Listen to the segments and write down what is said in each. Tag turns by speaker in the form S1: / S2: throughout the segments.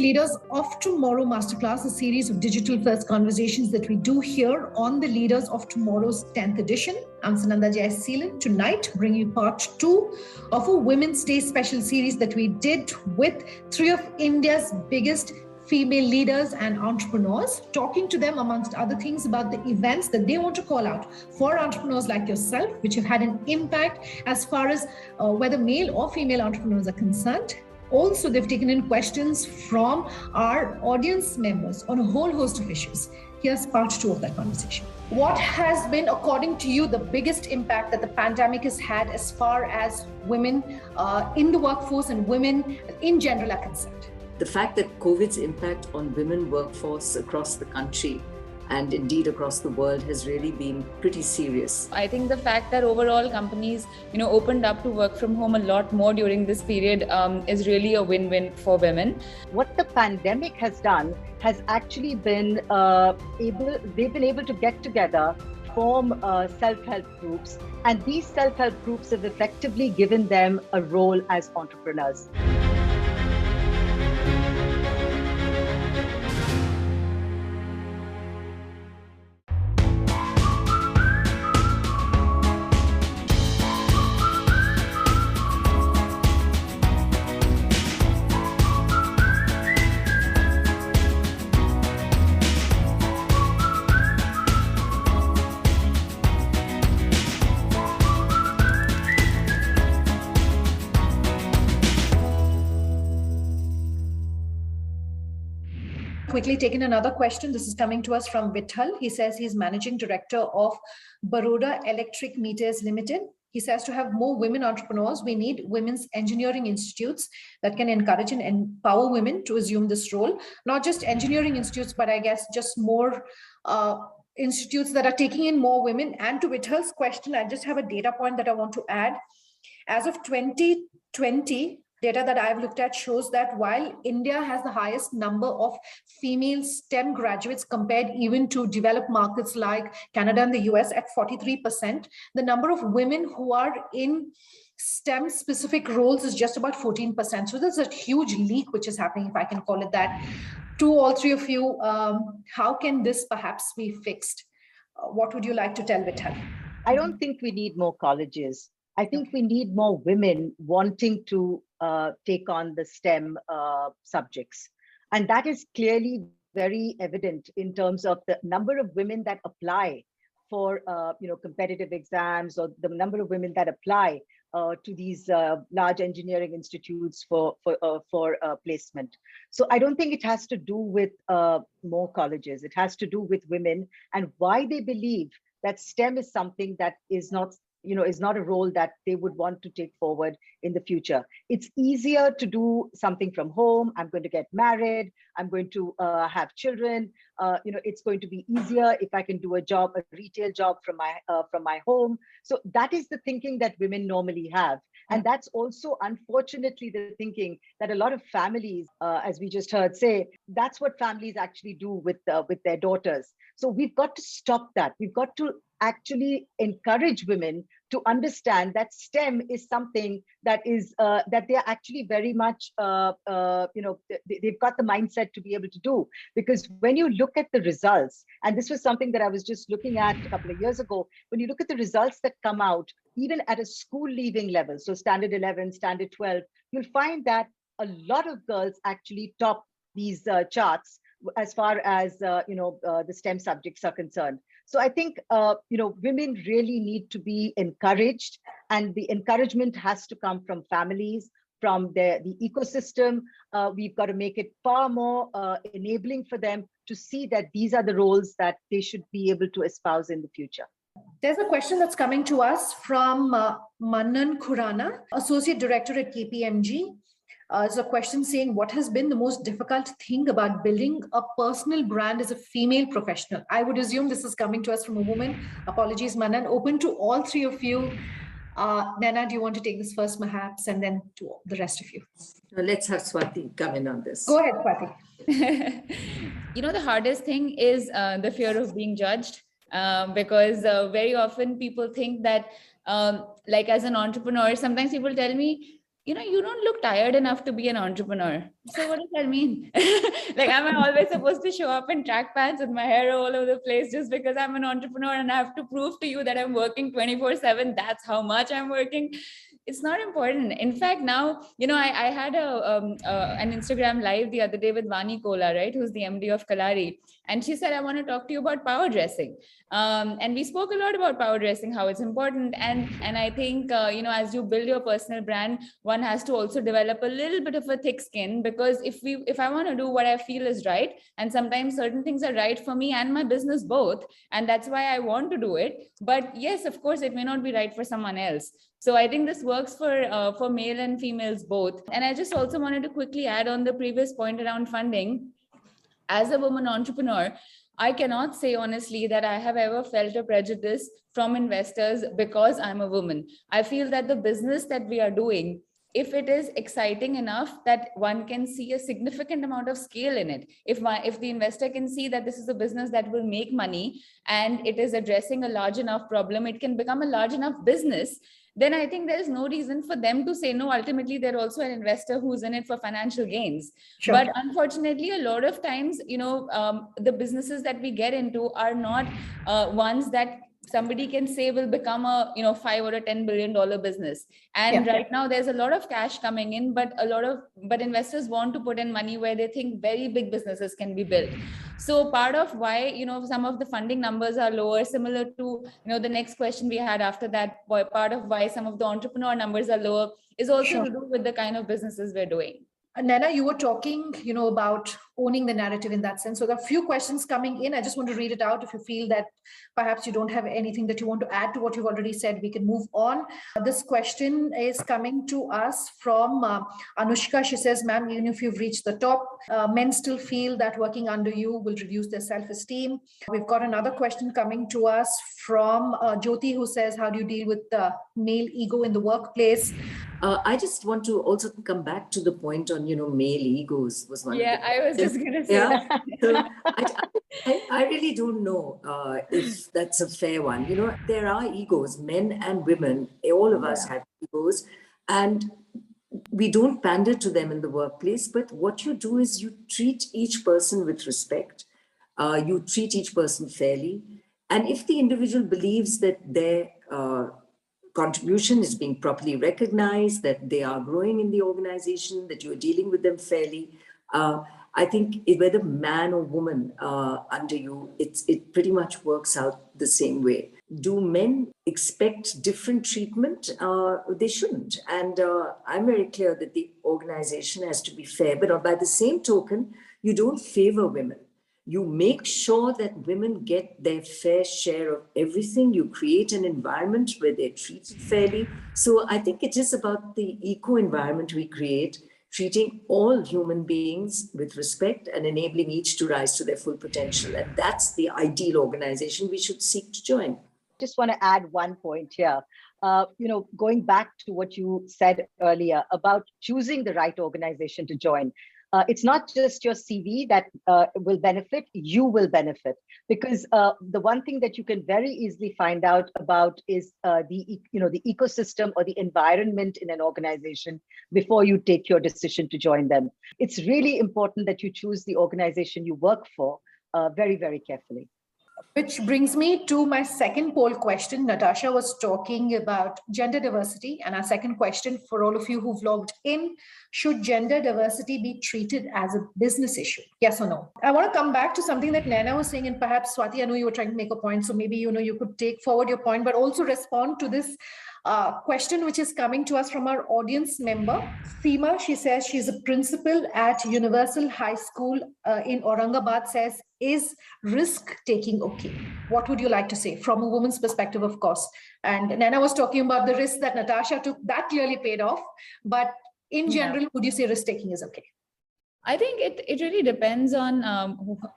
S1: Leaders of Tomorrow Masterclass, a series of digital-first conversations that we do here on the Leaders of Tomorrow's 10th edition. I'm Sananda Jaiseelan. Tonight, bringing you part 2 of a Women's Day special series that we did with 3 of India's biggest female leaders and entrepreneurs, talking to them, amongst other things, about the events that they want to call out for entrepreneurs like yourself, which have had an impact as far as whether male or female entrepreneurs are concerned. Also, they've taken in questions from our audience members on a whole host of issues. Here's part 2 of that conversation. What has been, according to you, the biggest impact that the pandemic has had as far as women in the workforce and women in general are concerned?
S2: The fact that COVID's impact on women workforce across the country and indeed across the world has really been pretty serious.
S3: I think the fact that overall companies, opened up to work from home a lot more during this period is really a win-win for women.
S4: What the pandemic has done has actually been they've been able to get together, form self-help groups, and these self-help groups have effectively given them a role as entrepreneurs.
S1: Quickly taking another question. This is coming to us from Vithal. He says he's managing director of Baroda Electric Meters Limited. He says to have more women entrepreneurs, we need women's engineering institutes that can encourage and empower women to assume this role. Not just engineering institutes, but I guess just more institutes that are taking in more women. And to Vithal's question, I just have a data point that I want to add. As of 2020, data that I've looked at shows that while India has the highest number of female STEM graduates compared even to developed markets like Canada and the US at 43%, the number of women who are in STEM specific roles is just about 14%. So there's a huge leak which is happening, if I can call it that. To all 3 of you, how can this perhaps be fixed? What would you like to tell Vithal?
S4: I don't think we need more colleges. I think we need more women wanting to take on the STEM subjects. And that is clearly very evident in terms of the number of women that apply for competitive exams, or the number of women that apply to these large engineering institutes for placement. So I don't think it has to do with more colleges. It has to do with women and why they believe that STEM is something that is not a role that they would want to take forward in the future. It's easier to do something from home. I'm going to get married. I'm going to have children. It's going to be easier if I can do a retail job from my home. So that is the thinking that women normally have. And that's also, unfortunately, the thinking that a lot of families, as we just heard say, that's what families actually do with their daughters. So we've got to stop that. We've got to actually encourage women to understand that STEM is something that is that they're actually very much they've got the mindset to be able to do. Because when you look at the results, and this was something that I was just looking at a couple of years ago, when you look at the results that come out even at a school leaving level, so standard 11, standard 12, you'll find that a lot of girls actually top these charts as far as the STEM subjects are concerned. So I think women really need to be encouraged, and the encouragement has to come from families, from the ecosystem. We've got to make it far more enabling for them to see that these are the roles that they should be able to espouse in the future.
S1: There's a question that's coming to us from Manan Khurana, Associate Director at KPMG. There's a question saying, what has been the most difficult thing about building a personal brand as a female professional? I would assume this is coming to us from a woman. Apologies, Manan. Open to all 3 of you. Naina, do you want to take this first, perhaps, and then to the rest of you?
S2: Let's have Swati come in on this.
S1: Go ahead, Swati.
S3: The hardest thing is the fear of being judged. Because very often people think that, like as an entrepreneur, sometimes people tell me, you don't look tired enough to be an entrepreneur. So what does that mean? Like, am I always supposed to show up in track pants with my hair all over the place just because I'm an entrepreneur and I have to prove to you that I'm working 24/7? That's how much I'm working. It's not important. In fact, now, I had an Instagram live the other day with Vani Kola, right, who's the MD of Kalari. And she said, I want to talk to you about power dressing. And we spoke a lot about power dressing, how it's important. And I think, as you build your personal brand, one has to also develop a little bit of a thick skin, because if I want to do what I feel is right, and sometimes certain things are right for me and my business both, and that's why I want to do it. But yes, of course, it may not be right for someone else. So I think this works for male and females both. And I just also wanted to quickly add on the previous point around funding. As a woman entrepreneur, I cannot say honestly that I have ever felt a prejudice from investors because I'm a woman. I feel that the business that we are doing, if it is exciting enough that one can see a significant amount of scale in it, if the investor can see that this is a business that will make money and it is addressing a large enough problem, it can become a large enough business, then I think there's no reason for them to say no. Ultimately, they're also an investor who's in it for financial gains. Sure. But unfortunately, a lot of times, the businesses that we get into are not ones that somebody can say will become a $5 or $10 billion business. And right now there's a lot of cash coming in, but investors want to put in money where they think very big businesses can be built. So part of why some of the funding numbers are lower, similar to the next question we had after that, part of why some of the entrepreneur numbers are lower is also to do with the kind of businesses we're doing.
S1: Naina, you were talking, about owning the narrative in that sense. So there are a few questions coming in. I just want to read it out. If you feel that perhaps you don't have anything that you want to add to what you've already said, we can move on. This question is coming to us from Anushka. She says, ma'am, even if you've reached the top, men still feel that working under you will reduce their self-esteem. We've got another question coming to us from Jyoti, who says, how do you deal with the male ego in the workplace?
S2: I just want to also come back to the point on, male egos was one.
S3: Yeah, I was just going to say that.
S2: So I really don't know if that's a fair one. There are egos, men and women, all of us have egos, and we don't pander to them in the workplace. But what you do is you treat each person with respect. You treat each person fairly. And if the individual believes that their contribution is being properly recognized, that they are growing in the organization, that you're dealing with them fairly, I think whether man or woman under you, it pretty much works out the same way. Do men expect different treatment? They shouldn't. And I'm very clear that the organization has to be fair, but by the same token, you don't favor women. You make sure that women get their fair share of everything. You create an environment where they're treated fairly. So I think it is about the eco-environment we create, treating all human beings with respect and enabling each to rise to their full potential. And that's the ideal organization we should seek to join.
S4: Just want to add one point here. Going back to what you said earlier about choosing the right organization to join. It's not just your CV that will benefit, you will benefit. Because the one thing that you can very easily find out about is the ecosystem or the environment in an organization before you take your decision to join them. It's really important that you choose the organization you work for very, very carefully.
S1: Which brings me to my second poll question. Natasha was talking about gender diversity. And our second question for all of you who've logged in, should gender diversity be treated as a business issue? Yes or no? I want to come back to something that Naina was saying, and perhaps Swati, I know you were trying to make a point. So maybe, you could take forward your point, but also respond to this question, which is coming to us from our audience member, Seema. She says she's a principal at Universal High School in Aurangabad, says, is risk-taking okay? What would you like to say from a woman's perspective, of course? And Naina was talking about the risk that Natasha took. That clearly paid off. But in general, would you say risk-taking is okay?
S3: I think it really depends on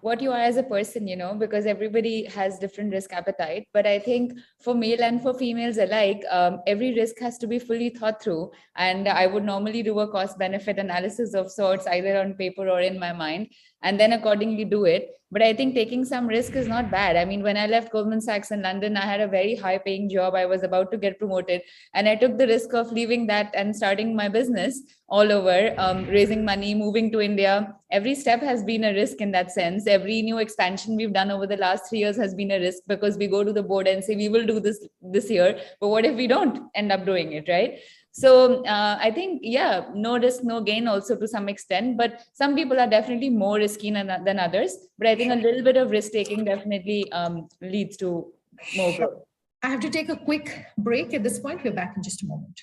S3: what you are as a person, because everybody has different risk appetite. But I think for male and for females alike, every risk has to be fully thought through. And I would normally do a cost benefit analysis of sorts, either on paper or in my mind, and then accordingly do it. But I think taking some risk is not bad. I mean, when I left Goldman Sachs in London, I had a very high paying job. I was about to get promoted, and I took the risk of leaving that and starting my business all over, raising money, moving to India. Every step has been a risk in that sense. Every new expansion we've done over the last 3 years has been a risk, because we go to the board and say, we will do this year, but what if we don't end up doing it, right? So I think, yeah, no risk, no gain also to some extent, but some people are definitely more risky than others. But I think a little bit of risk taking definitely leads to more growth.
S1: I have to take a quick break at this point. We're back in just a moment.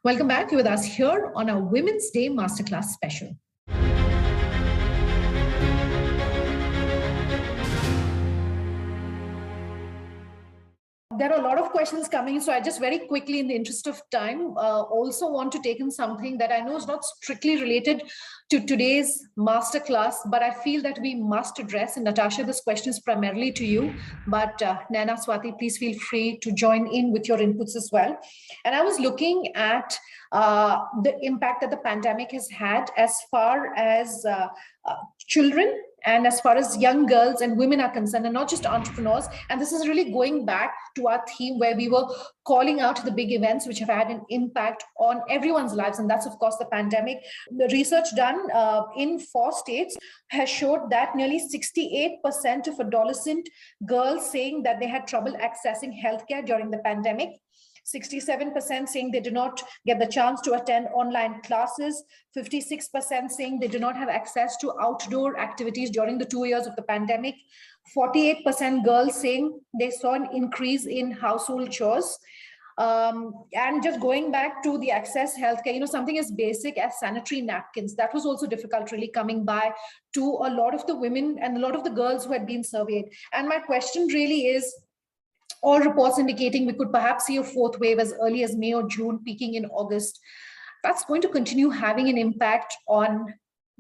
S1: Welcome back. You're with us here on our Women's Day Masterclass special. There are a lot of questions coming, so I just very quickly, in the interest of time, also want to take in something that I know is not strictly related to today's masterclass, but I feel that we must address. And Natasha, this question is primarily to you, but Naina, Swati, please feel free to join in with your inputs as well. And I was looking at the impact that the pandemic has had as far as children and as far as young girls and women are concerned, and not just entrepreneurs. And this is really going back to our theme where we were calling out the big events which have had an impact on everyone's lives. And that's, of course, the pandemic. The research done in 4 states has showed that nearly 68% of adolescent girls saying that they had trouble accessing healthcare during the pandemic. 67% saying they do not get the chance to attend online classes, 56% saying they do not have access to outdoor activities during the 2 years of the pandemic, 48% girls saying they saw an increase in household chores. And just going back to the access healthcare, something as basic as sanitary napkins, that was also difficult really coming by to a lot of the women and a lot of the girls who had been surveyed. And my question really is, all reports indicating we could perhaps see a 4th wave as early as May or June, peaking in August. That's going to continue having an impact on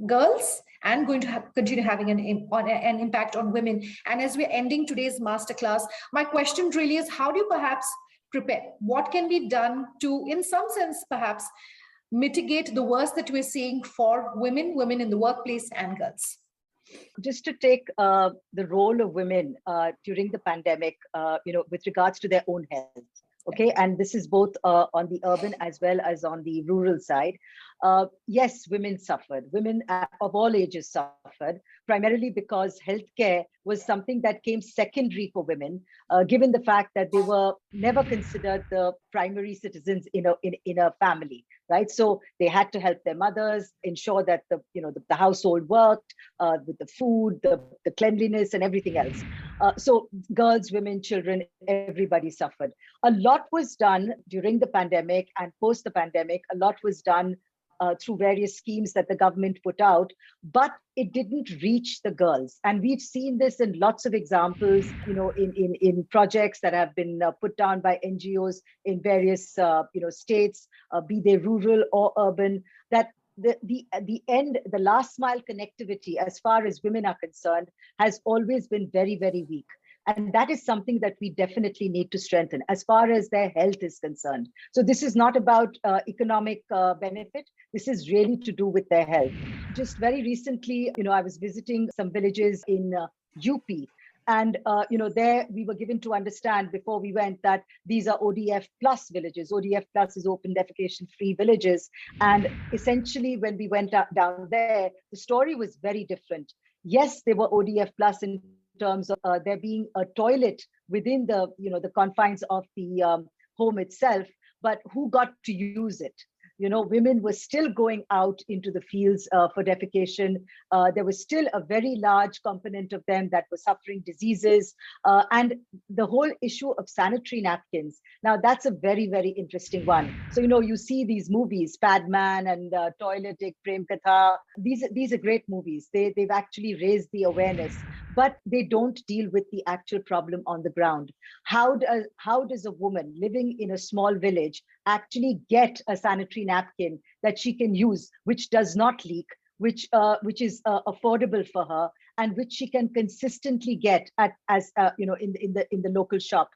S1: girls and going to continue having an impact on women. And as we're ending today's masterclass, my question really is, how do you perhaps prepare? What can be done to, in some sense, perhaps mitigate the worst that we're seeing for women in the workplace and girls?
S4: Just to take the role of women during the pandemic, with regards to their own health. Okay, and this is both on the urban as well as on the rural side. Yes, women suffered. Women of all ages suffered, primarily because healthcare was something that came secondary for women, given the fact that they were never considered the primary citizens in a family, right? So they had to help their mothers, ensure that the household worked, with the food, the cleanliness, and everything else. So girls, women, children, everybody suffered. A lot was done during the pandemic and post the pandemic. A lot was done through various schemes that the government put out, but it didn't reach the girls. And we've seen this in lots of examples, in projects that have been put down by NGOs in various, states, be they rural or urban, that the last mile connectivity, as far as women are concerned, has always been very, very weak. And that is something that we definitely need to strengthen as far as their health is concerned. So this is not about economic benefit. This is really to do with their health. Just very recently, I was visiting some villages in UP. And, there we were given to understand before we went that these are ODF plus villages. ODF plus is open defecation free villages. And essentially, when we went down there, the story was very different. Yes, they were ODF plus in terms of there being a toilet within the confines of the home itself, but who got to use it? women were still going out into the fields for defecation. There was still a very large component of them that were suffering diseases. And the whole issue of sanitary napkins. Now, that's a very, very interesting one. So, you see these movies, Padman and Toilet Prem Katha. These are great movies. They've actually raised the awareness, but they don't deal with the actual problem on the ground. How does a woman living in a small village actually get a sanitary napkin that she can use, which does not leak, which is affordable for her, and which she can consistently get in the local shop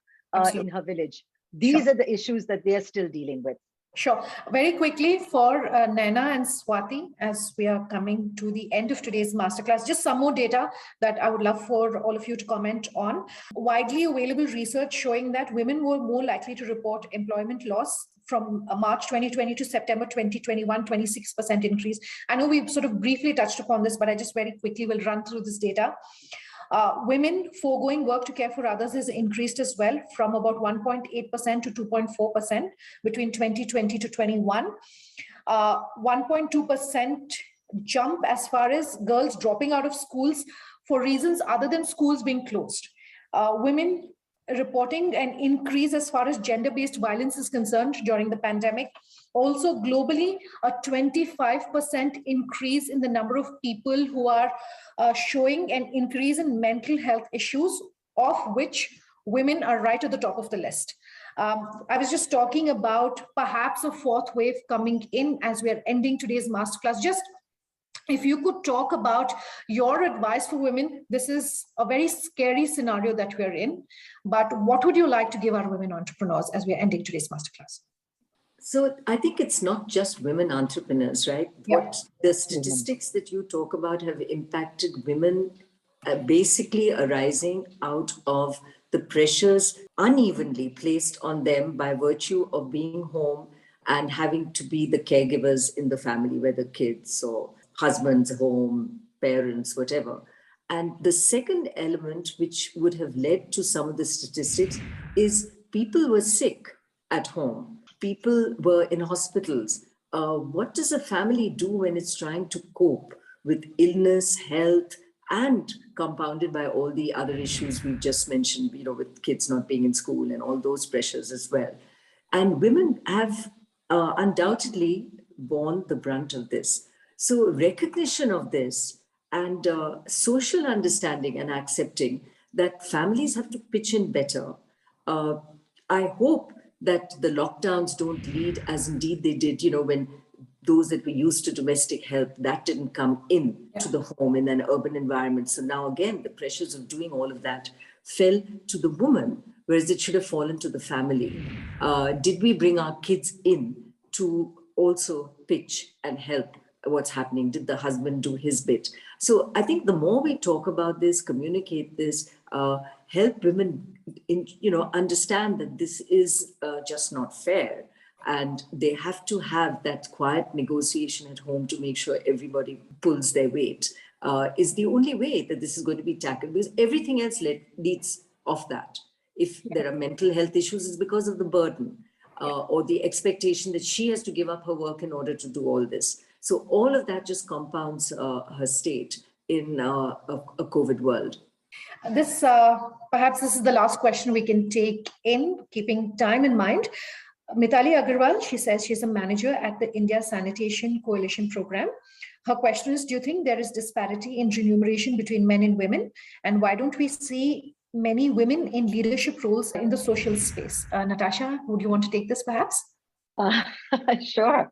S4: in her village? These are the issues that they are still dealing with.
S1: Sure. Very quickly for Naina and Swati, as we are coming to the end of today's masterclass, just some more data that I would love for all of you to comment on. Widely available research showing that women were more likely to report employment loss from March 2020 to September 2021, 26% increase. I know we've sort of briefly touched upon this, but I just very quickly will run through this data. Women foregoing work to care for others has increased as well from about 1.8% to 2.4% between 2020 to 21. 1.2% jump as far as girls dropping out of schools for reasons other than schools being closed. Women reporting an increase as far as gender-based violence is concerned during the pandemic. Also globally, a 25% increase in the number of people who are showing an increase in mental health issues, of which women are right at the top of the list. I was just talking about perhaps a fourth wave coming in as we are ending today's masterclass. Just if you could talk about your advice for women, this is a very scary scenario that we're in, but what would you like to give our women entrepreneurs as we are ending today's masterclass?
S2: So I think it's not just women entrepreneurs, right?
S1: Yeah.
S2: What the statistics that you talk about have impacted women basically arising out of the pressures unevenly placed on them by virtue of being home and having to be the caregivers in the family, whether kids or husbands, home, parents, whatever. And the second element, which would have led to some of the statistics, is people were sick at home. People were in hospitals. What does a family do when it's trying to cope with illness, health, and compounded by all the other issues we've just mentioned, with kids not being in school and all those pressures as well? And women have undoubtedly borne the brunt of this. So recognition of this and social understanding and accepting that families have to pitch in better. I hope that the lockdowns don't lead, as indeed they did, when those that were used to domestic help, that didn't come in to the home in an urban environment. So now again, the pressures of doing all of that fell to the woman, whereas it should have fallen to the family. Did we bring our kids in to also pitch and help what's happening? Did the husband do his bit? So I think the more we talk about this, communicate this, help women understand that this is just not fair. And they have to have that quiet negotiation at home to make sure everybody pulls their weight, is the only way that this is going to be tackled, because everything else leads off that. If there are mental health issues, it's because of the burden or the expectation that she has to give up her work in order to do all this. So all of that just compounds her state in a COVID world.
S1: This perhaps this is the last question we can take in, keeping time in mind. Mitali Agarwal, she says she's a manager at the India Sanitation Coalition program. Her question is, do you think there is disparity in remuneration between men and women? And why don't we see many women in leadership roles in the social space? Natasha, would you want to take this perhaps?
S4: Sure.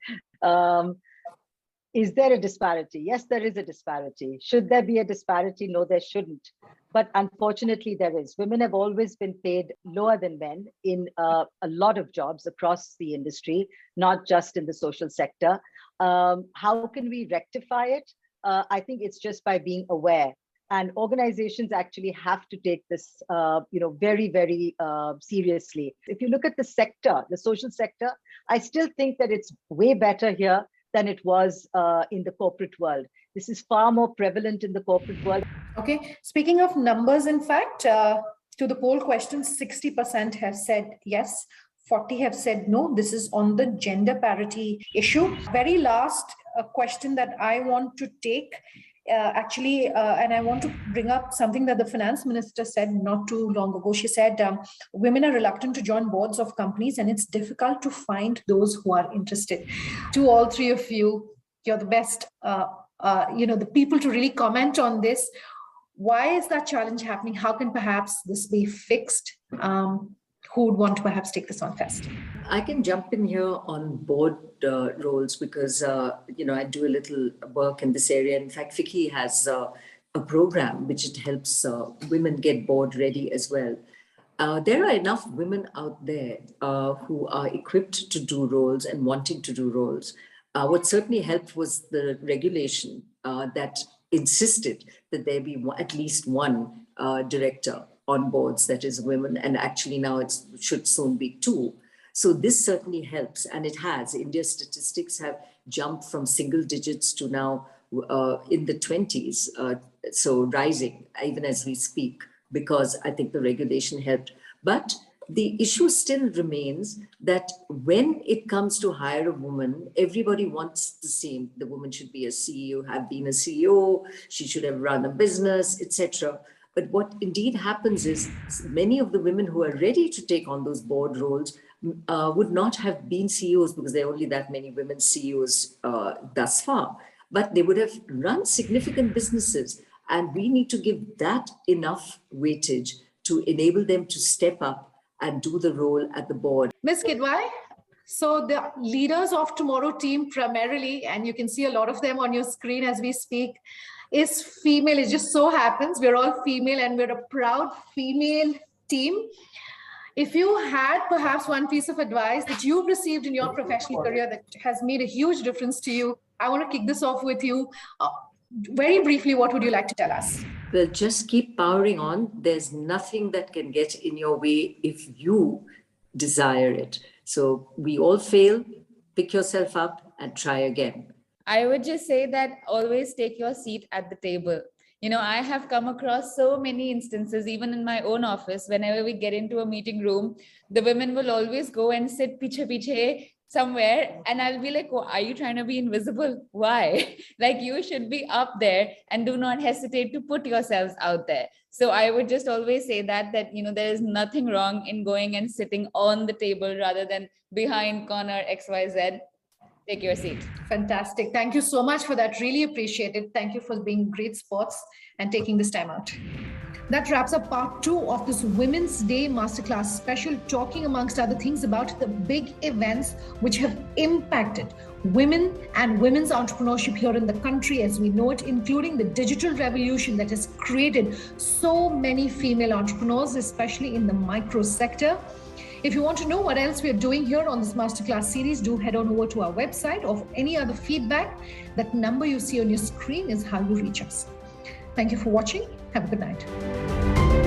S4: Is there a disparity? Yes, there is a disparity. Should there be a disparity? No, there shouldn't. But unfortunately, there is. Women have always been paid lower than men in a lot of jobs across the industry, not just in the social sector. How can we rectify it? I think it's just by being aware. And organizations actually have to take this, very, very seriously. If you look at the sector, the social sector, I still think that it's way better here than it was in the corporate world. This is far more prevalent in the corporate world.
S1: Okay, speaking of numbers, in fact, to the poll question, 60% have said yes, 40 have said no. This is on the gender parity issue. Very last question that I want to take, and I want to bring up something that the finance minister said not too long ago. She said, women are reluctant to join boards of companies and it's difficult to find those who are interested. To all three of you, you're the best, the people to really comment on this. Why is that challenge happening? How can perhaps this be fixed? Who would want to perhaps take this on first?
S2: I can jump in here on board roles because, I do a little work in this area. In fact, FICCI has a program which it helps women get board ready as well. There are enough women out there who are equipped to do roles and wanting to do roles. What certainly helped was the regulation that insisted that there be at least one director on boards that is women, and actually now it should soon be 2. So this certainly helps, and it has. India's statistics have jumped from single digits to now in the 20s, so rising even as we speak, because I think the regulation helped. But the issue still remains that when it comes to hire a woman, everybody wants the same. The woman should be a CEO, have been a CEO, she should have run a business, etc. But what indeed happens is many of the women who are ready to take on those board roles would not have been CEOs because there are only that many women CEOs thus far. But they would have run significant businesses. And we need to give that enough weightage to enable them to step up and do the role at the board.
S1: Ms. Kidwai, so the leaders of tomorrow team primarily, and you can see a lot of them on your screen as we speak, is female. It just so happens we're all female and we're a proud female team. If you had perhaps one piece of advice that you've received in your professional career that has made a huge difference to you, I want to kick this off with you. Very briefly, what would you like to tell us?
S2: Well, just keep powering on. There's nothing that can get in your way if you desire it. So we all fail, pick yourself up and try again.
S3: I would just say that always take your seat at the table. I have come across so many instances, even in my own office, whenever we get into a meeting room, the women will always go and sit piche somewhere. And I'll be like, oh, are you trying to be invisible? Why? Like, you should be up there and do not hesitate to put yourselves out there. So I would just always say that there is nothing wrong in going and sitting on the table rather than behind corner XYZ. Take your seat.
S1: Fantastic. Thank you so much for that. Really appreciate it. Thank you for being great sports and taking this time out. That wraps up part 2 of this Women's Day Masterclass special, talking amongst other things about the big events which have impacted women and women's entrepreneurship here in the country as we know it, including the digital revolution that has created so many female entrepreneurs, especially in the micro sector. If you want to know what else we are doing here on this Masterclass series, do head on over to our website, or any other feedback. That number you see on your screen is how you reach us. Thank you for watching. Have a good night.